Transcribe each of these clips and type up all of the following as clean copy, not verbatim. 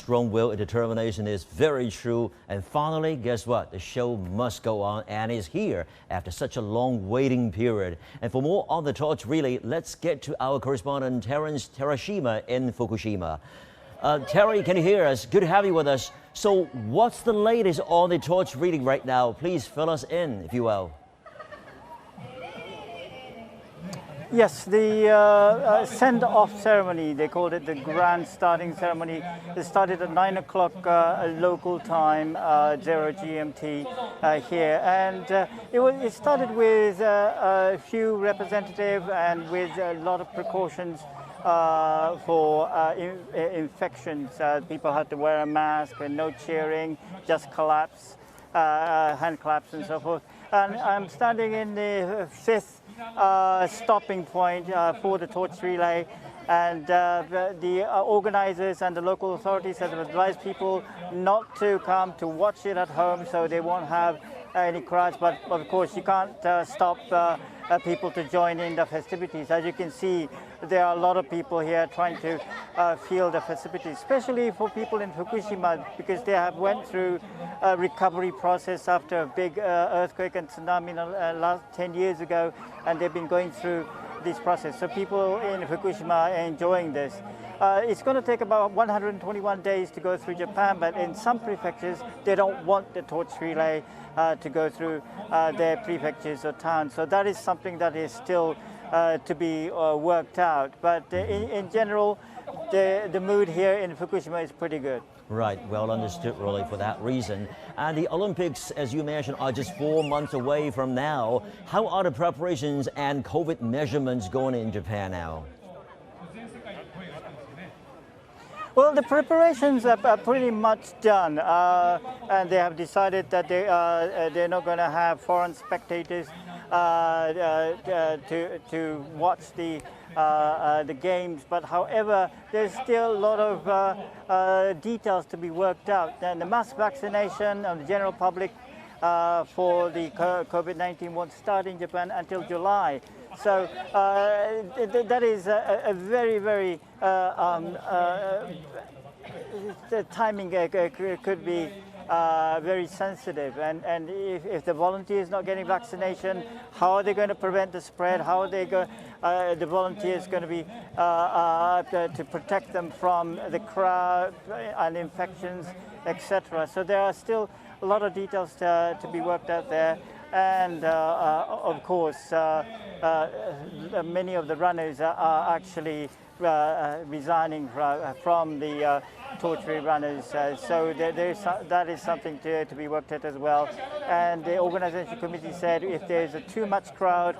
strong will and determination is very true. And finally, guess what? The show must go on and is here after such a long waiting period. And for more on the torch relay, let's get to our correspondent Terence Terashima in Fukushima. Terry, can you hear us? Good to have you with us. So what's the latest on the torch reading right now? Please fill us in, if you will. Yes, the send-off ceremony, they called it the grand starting ceremony. It started at 9 o'clock local time, 0 GMT here. And it started with a few representatives and with a lot of precautions for infections. People had to wear a mask and no cheering, just claps, hand claps and so forth. And I'm standing in the fifth stopping point for the torch relay, and the organizers and the local authorities have advised people not to come to watch it at home so they won't have any crowds, but of course you can't stop people to join in the festivities. As you can see, there are a lot of people here trying to feel the festivities, especially for people in Fukushima, because they have went through a recovery process after a big earthquake and tsunami last 10 years ago, and they've been going through this process. So people in Fukushima are enjoying this. It's going to take about 121 days to go through Japan, but in some prefectures, they don't want the torch relay to go through their prefectures or towns. So that is something that is still to be worked out. But in general, the mood here in Fukushima is pretty good. Right, well understood, really, for that reason. And the Olympics, as you mentioned, are just 4 months away from now. How are the preparations and COVID measurements going in Japan now? Well, the preparations are pretty much done, and they have decided that they're not going to have foreign spectators to watch the games. But however, there's still a lot of details to be worked out. And the mass vaccination of the general public for the COVID-19 won't start in Japan until July. So that is a very, very the timing could be very sensitive, and if the volunteers not getting vaccination, how are they going to prevent the spread? How are they the volunteers going to be to protect them from the crowd and infections, etc. So there are still a lot of details to be worked out there. And of course, many of the runners are actually resigning from the torch runners. So that is something to be worked at as well. And the organization committee said if there's a too much crowd,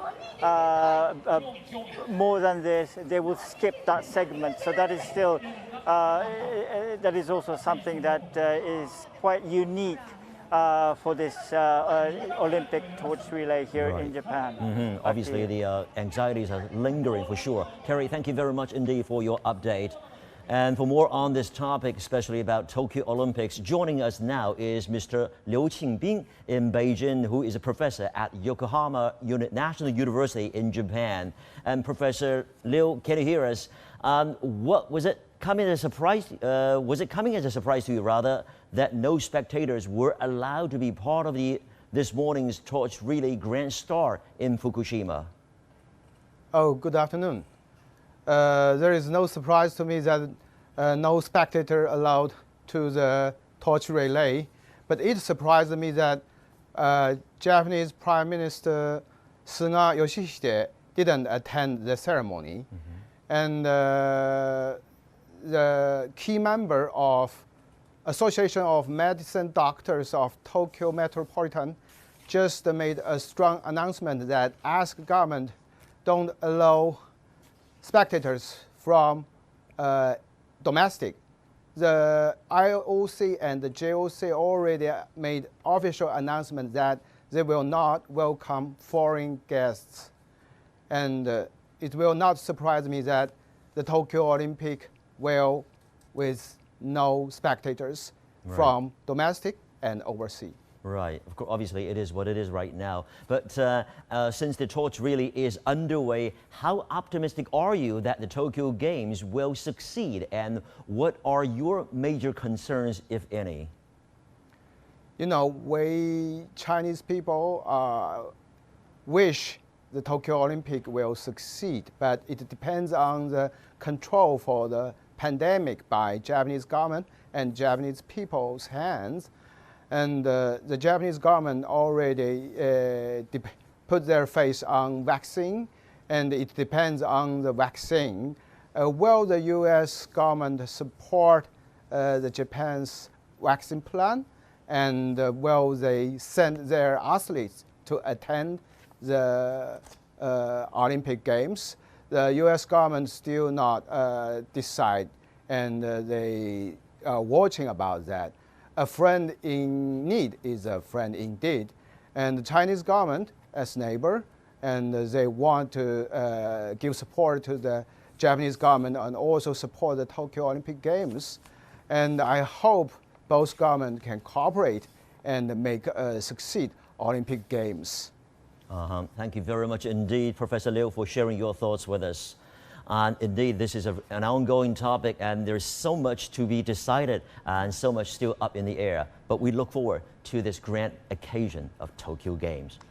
more than this, they will skip that segment. So that is still, that is also something that is quite unique for this Olympic torch relay here in Japan. Obviously, the anxieties are lingering for sure. Terry, thank you very much indeed for your update. And for more on this topic, especially about Tokyo Olympics, joining us now is Mr. Liu Qingbing in Beijing, who is a professor at Yokohama National University in Japan. And Professor Liu, can you hear us? What was it coming as a surprise? Was it coming as a surprise to you, rather, that no spectators were allowed to be part of this morning's torch relay grand start in Fukushima? Oh, good afternoon. There is no surprise to me that no spectator allowed to the torch relay, but it surprised me that Japanese Prime Minister Suga Yoshihide didn't attend the ceremony. And the key member of Association of Medicine Doctors of Tokyo Metropolitan just made a strong announcement that ask government don't allow spectators from domestic. The IOC and the JOC already made official announcement that they will not welcome foreign guests. And it will not surprise me that the Tokyo Olympic will with no spectators from domestic and overseas. Right. Of course, obviously, it is what it is right now. But since the torch really is underway, how optimistic are you that the Tokyo Games will succeed? And what are your major concerns, if any? You know, we Chinese people wish the Tokyo Olympic will succeed, but it depends on the control for the pandemic by Japanese government and Japanese people's hands. And the Japanese government already put their face on vaccine, and it depends on the vaccine. Will the U.S. government support the Japan's vaccine plan, and will they send their athletes to attend the Olympic Games? The U.S. government still not decide, and they are watching about that. A friend in need is a friend indeed. And the Chinese government as neighbor, and they want to give support to the Japanese government and also support the Tokyo Olympic Games. And I hope both governments can cooperate and make succeed Olympic Games. Thank you very much indeed, Professor Liu, for sharing your thoughts with us. And indeed, this is an ongoing topic, and there's so much to be decided and so much still up in the air. But we look forward to this grand occasion of Tokyo Games.